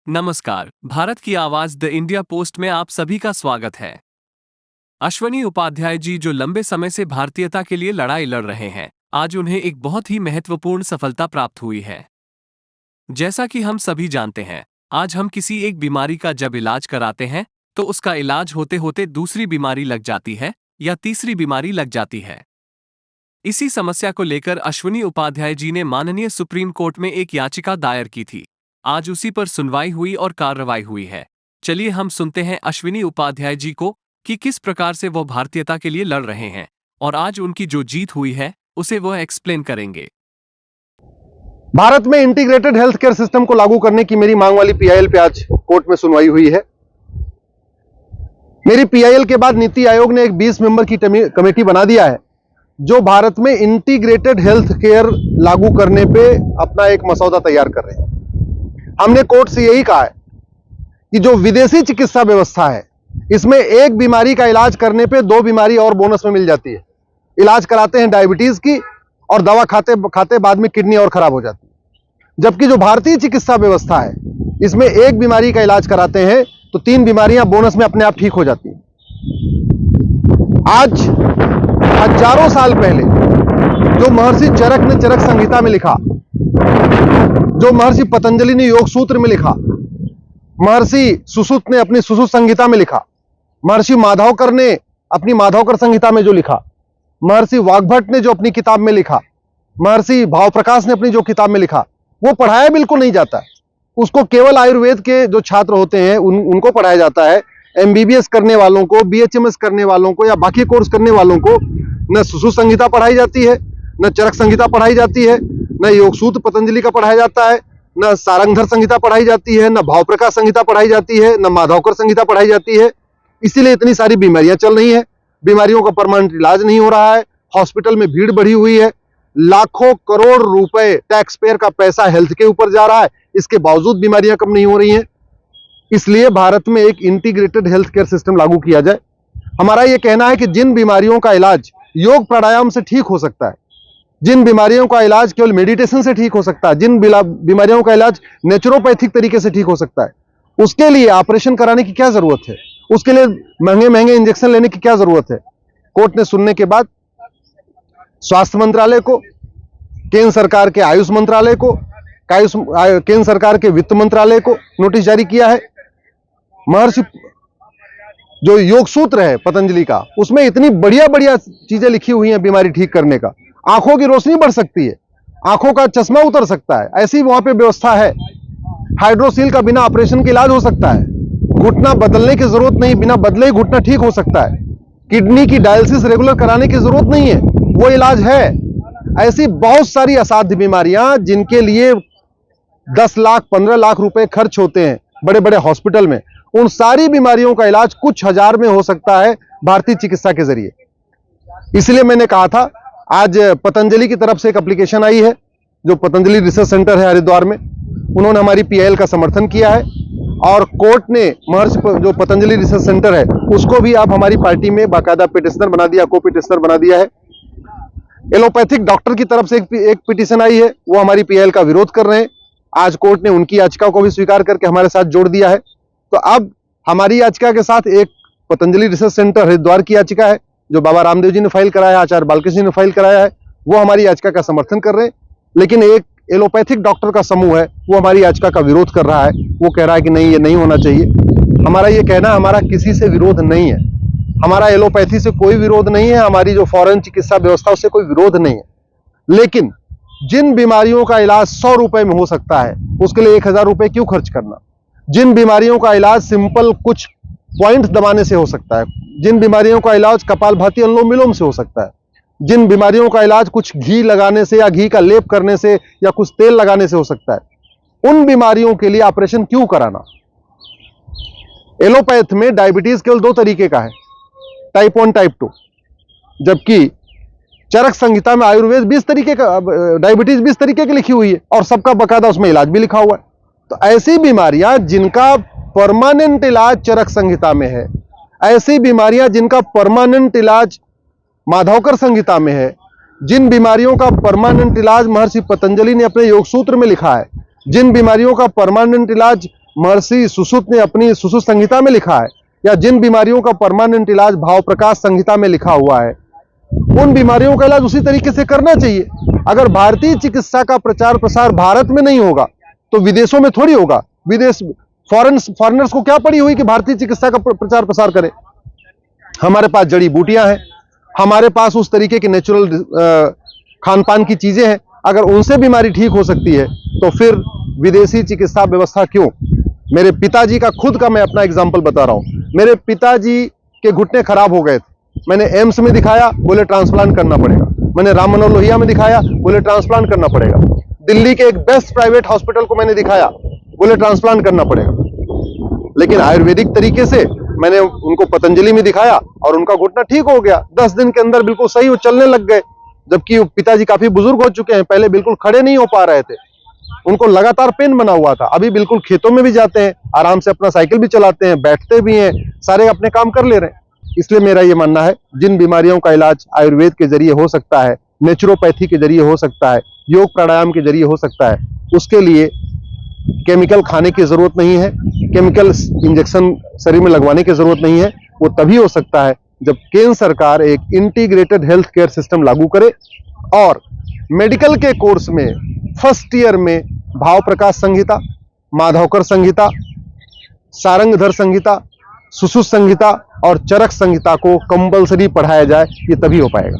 नमस्कार, भारत की आवाज द इंडिया पोस्ट में आप सभी का स्वागत है। अश्वनी उपाध्याय जी जो लंबे समय से भारतीयता के लिए लड़ाई लड़ रहे हैं, आज उन्हें एक बहुत ही महत्वपूर्ण सफलता प्राप्त हुई है। जैसा कि हम सभी जानते हैं, आज हम किसी एक बीमारी का जब इलाज कराते हैं, तो उसका इलाज होते होते दूसरी बीमारी लग जाती है या तीसरी बीमारी लग जाती है। इसी समस्या को लेकर अश्वनी उपाध्याय जी ने माननीय सुप्रीम कोर्ट में एक याचिका दायर की थी। आज उसी पर सुनवाई हुई और कार्रवाई हुई है। चलिए हम सुनते हैं अश्विनी उपाध्याय जी को कि किस प्रकार से वो भारतीयता के लिए लड़ रहे हैं और आज उनकी जो जीत हुई है उसे वो एक्सप्लेन करेंगे। भारत में इंटीग्रेटेड हेल्थ केयर सिस्टम को लागू करने की मेरी मांग वाली पीआईएल पे आज कोर्ट में सुनवाई हुई है। मेरी पीआईएल के बाद नीति आयोग ने एक 20 मेंबर की कमेटी बना दिया है जो भारत में इंटीग्रेटेड हेल्थ केयर लागू करने पे अपना एक मसौदा तैयार कर रहे हैं। हमने कोर्ट से यही कहा है कि जो विदेशी चिकित्सा व्यवस्था है, इसमें एक बीमारी का इलाज करने पे 2 बीमारी और बोनस में मिल जाती है। इलाज कराते हैं डायबिटीज की और दवा खाते खाते बाद में किडनी और खराब हो जाती है। जबकि जो भारतीय चिकित्सा व्यवस्था है, इसमें एक बीमारी का इलाज कराते हैं तो 3 बीमारियां बोनस में अपने आप ठीक हो जाती हैं। आज हजारों साल पहले जो महर्षि चरक ने चरक संहिता में लिखा, जो महर्षि पतंजलि ने योग सूत्र में लिखा, महर्षि सुश्रुत ने अपनी सुश्रुत संहिता में लिखा, महर्षि माधवकर ने अपनी माधवकर संहिता में जो लिखा, महर्षि वाग्भट ने जो अपनी किताब में लिखा, महर्षि भावप्रकाश ने अपनी जो किताब में लिखा, वो पढ़ाया बिल्कुल नहीं जाता है। उसको केवल आयुर्वेद के जो छात्र होते हैं उनको पढ़ाया जाता है। एमबीबीएस करने वालों को, बीएचएमएस करने वालों को या बाकी कोर्स करने वालों को न सुश्रुत संहिता पढ़ाई जाती है, न चरक संहिता पढ़ाई जाती है, न योग सूत्र पतंजलि का पढ़ाया जाता है, न सारंगधर संहिता पढ़ाई जाती है, न भावप्रकाश संहिता पढ़ाई जाती है, न माधवकर संहिता पढ़ाई जाती है। इसीलिए इतनी सारी बीमारियां चल रही हैं। बीमारियों का परमानेंट इलाज नहीं हो रहा है। हॉस्पिटल में भीड़ बढ़ी हुई है। लाखों करोड़ रुपए टैक्स पेयर का पैसा हेल्थ के ऊपर जा रहा है, इसके बावजूद बीमारियां कम नहीं हो रही हैं। इसलिए भारत में एक इंटीग्रेटेड हेल्थ केयर सिस्टम लागू किया जाए। हमारा यह कहना है कि जिन बीमारियों का इलाज योग प्राणायाम से ठीक हो सकता है, जिन बीमारियों का इलाज केवल मेडिटेशन से ठीक हो सकता है, जिन बीमारियों का इलाज नेचुरोपैथिक तरीके से ठीक हो सकता है, उसके लिए ऑपरेशन कराने की क्या जरूरत है? उसके लिए महंगे महंगे इंजेक्शन लेने की क्या जरूरत है? कोर्ट ने सुनने के बाद स्वास्थ्य मंत्रालय को, केंद्र सरकार के आयुष मंत्रालय को, केंद्र सरकार के वित्त मंत्रालय को नोटिस जारी किया है। महर्षि जो योग सूत्र है पतंजलि का, उसमें इतनी बढ़िया बढ़िया चीजें लिखी हुई हैं बीमारी ठीक करने का। आंखों की रोशनी बढ़ सकती है, आंखों का चश्मा उतर सकता है, ऐसी वहां पे व्यवस्था है। हाइड्रोसील का बिना ऑपरेशन के इलाज हो सकता है। घुटना बदलने की जरूरत नहीं, बिना बदले ही घुटना ठीक हो सकता है। किडनी की डायलिसिस रेगुलर कराने की जरूरत नहीं है, वो इलाज है। ऐसी बहुत सारी असाध्य बीमारियां जिनके लिए 10 लाख 15 लाख रुपए खर्च होते हैं बड़े बड़े हॉस्पिटल में, उन सारी बीमारियों का इलाज कुछ हजार में हो सकता है भारतीय चिकित्सा के जरिए। इसलिए मैंने कहा था, आज पतंजलि की तरफ से एक एप्लीकेशन आई है, जो पतंजलि रिसर्च सेंटर है हरिद्वार में, उन्होंने हमारी पीआईएल का समर्थन किया है और कोर्ट ने महर्षि जो पतंजलि रिसर्च सेंटर है उसको भी अब हमारी पार्टी में बाकायदा पिटिशनर बना दिया, को पिटिशनर बना दिया है। एलोपैथिक डॉक्टर की तरफ से एक पिटीशन आई है, वो हमारी पीआईएल का विरोध कर रहे हैं। आज कोर्ट ने उनकी याचिका को भी स्वीकार करके हमारे साथ जोड़ दिया है। तो अब हमारी याचिका के साथ एक पतंजलि रिसर्च सेंटर हरिद्वार की याचिका है, जो बाबा रामदेव जी ने फाइल कराया है, आचार्य बालकृष्ण जी ने फाइल कराया है, वो हमारी याचिका का समर्थन कर रहे हैं। लेकिन एक एलोपैथिक डॉक्टर का समूह है, वो हमारी याचिका का विरोध कर रहा है। वो कह रहा है कि नहीं, ये नहीं होना चाहिए। हमारा ये कहना, हमारा किसी से विरोध नहीं है, हमारा एलोपैथी से कोई विरोध नहीं है, हमारी जो फॉरेन चिकित्सा व्यवस्था उससे कोई विरोध नहीं है। लेकिन जिन बीमारियों का इलाज 100 रुपए में हो सकता है, उसके लिए 1000 रुपए क्यों खर्च करना? जिन बीमारियों का इलाज सिंपल कुछ पॉइंट दबाने से हो सकता है, जिन बीमारियों का इलाज कपालभाति अनुलोम विलोम से हो सकता है, जिन बीमारियों का इलाज कुछ घी लगाने से या घी का लेप करने से या कुछ तेल लगाने से हो सकता है, उन बीमारियों के लिए ऑपरेशन क्यों कराना? एलोपैथ में डायबिटीज केवल 2 तरीके का है, टाइप 1 टाइप 2, जबकि चरक संहिता में आयुर्वेद 20 तरीके का, डायबिटीज 20 तरीके की लिखी हुई है और सबका बकायदा उसमें इलाज भी लिखा हुआ है। तो ऐसी बीमारियां जिनका परमानेंट इलाज चरक संहिता में है, ऐसी बीमारियां जिनका परमानेंट इलाज माधवकर संहिता में है, जिन बीमारियों का परमानेंट इलाज महर्षि पतंजलि ने अपने योग सूत्र में लिखा है, जिन बीमारियों का परमानेंट इलाज महर्षि सुश्रुत ने अपनी सुश्रुत संहिता में लिखा है, या जिन बीमारियों का परमानेंट इलाज भाव प्रकाश संहिता में लिखा हुआ है, उन बीमारियों का इलाज उसी तरीके से करना चाहिए। अगर भारतीय चिकित्सा का प्रचार प्रसार भारत में नहीं होगा तो विदेशों में थोड़ी होगा। विदेश फॉरेनर्स को क्या पड़ी हुई कि भारतीय चिकित्सा का प्रचार प्रसार करें। हमारे पास जड़ी बूटियां हैं, हमारे पास उस तरीके की नेचुरल खान पान की चीजें हैं। अगर उनसे बीमारी ठीक हो सकती है तो फिर विदेशी चिकित्सा व्यवस्था क्यों। मेरे पिताजी का खुद का मैं अपना एग्जाम्पल बता रहा हूं। मेरे पिताजी के घुटने खराब हो गए थे, मैंने एम्स में दिखाया, बोले ट्रांसप्लांट करना पड़ेगा। मैंने राम मनोहर लोहिया में दिखाया, बोले ट्रांसप्लांट करना पड़ेगा। दिल्ली के एक बेस्ट प्राइवेट हॉस्पिटल को मैंने दिखाया, बोले ट्रांसप्लांट करना पड़ेगा। लेकिन आयुर्वेदिक तरीके से मैंने उनको पतंजलि में दिखाया और उनका घुटना ठीक हो गया। 10 दिन के अंदर बिल्कुल सही वो चलने लग गए। जबकि पिताजी काफी बुजुर्ग हो चुके हैं, पहले बिल्कुल खड़े नहीं हो पा रहे थे, उनको लगातार पेन बना हुआ था। अभी बिल्कुल खेतों में भी जाते हैं, आराम से अपना साइकिल भी चलाते हैं, बैठते भी हैं, सारे अपने काम कर ले रहे हैं। इसलिए मेरा ये मानना है, जिन बीमारियों का इलाज आयुर्वेद के जरिए हो सकता है, नेचुरोपैथी के जरिए हो सकता है, योग प्राणायाम के जरिए हो सकता है, उसके लिए केमिकल खाने की जरूरत नहीं है, केमिकल इंजेक्शन शरीर में लगवाने की जरूरत नहीं है। वो तभी हो सकता है जब केंद्र सरकार एक इंटीग्रेटेड हेल्थ केयर सिस्टम लागू करे और मेडिकल के कोर्स में फर्स्ट ईयर में भाव प्रकाश संहिता, माधवकर संहिता, सारंगधर संहिता, सुश्रुत संहिता और चरक संहिता को कंपल्सरी पढ़ाया जाए। ये तभी हो पाएगा।